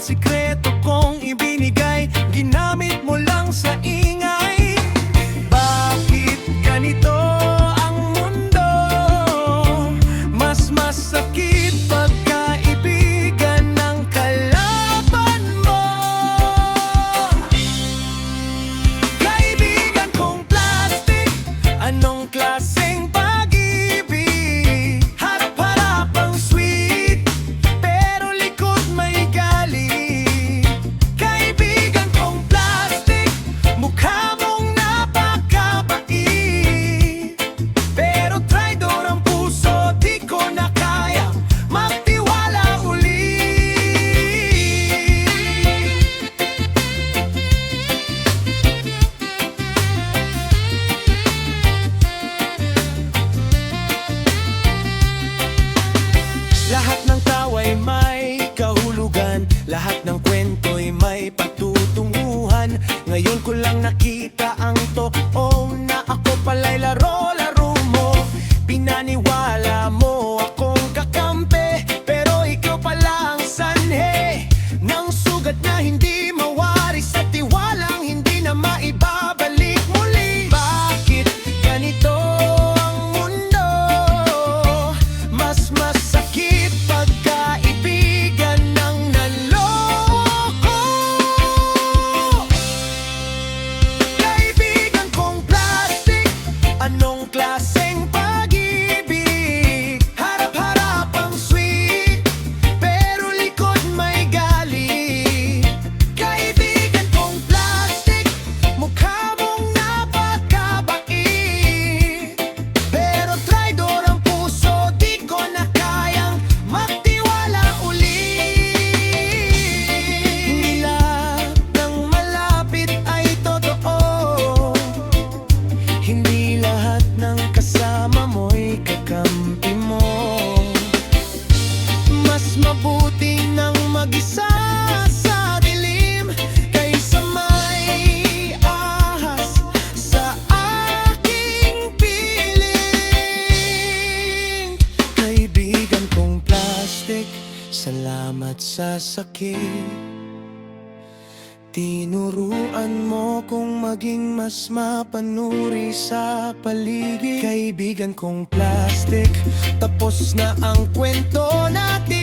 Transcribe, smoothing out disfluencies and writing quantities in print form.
sikreto kong ibinigay, ginamit mo lang sa ingay. Bakit ganito ang mundo? Mas masakit pagkaibigan ng kalaban mo. Kaibigan kong plastic, anong klaseng pag-ibig? Harap-harapang sweet, pero likod may galit. Kaibigan kong plastic, mukha mong napakabait, pero traidor ang puso, di ko na kaya magtiwala ulit. Lahat ng tawa'y may kahulugan, lahat ng kwento'y may patutunguhan. Ngayon ko lang nakita ang totoo, na ako pala'y laro-laro mo. Pinaniwala mo akong kakampi, pero ikaw pala ang sanhi ng sugat na hindi mawaris at tiwalang hindi na maibabalik muli. Bakit ganito ang mundo? Mas masakit pagkaibigan ng nanloko. Kaibigan kong plastic, anong klaseng pag-ibig? Harap-harapang sweet, pero likod may galit. Kaibigan kong plastic, mukha mong napakabait, pero traidor ang puso, di ko na kayang magtiwala ulit. Hindi lahat ng malapit ay totoo, hindi lahat ng kasama mo'y kakampi mo. Mas mabuti nang mag-isa sa dilim, kaysa may ahas sa aking piling. Kaibigan kong plastic, salamat sa sakit. Tinuruan mo kong maging mas mapanuri sa paligid. Kaibigan kong plastic, tapos na ang kwento natin.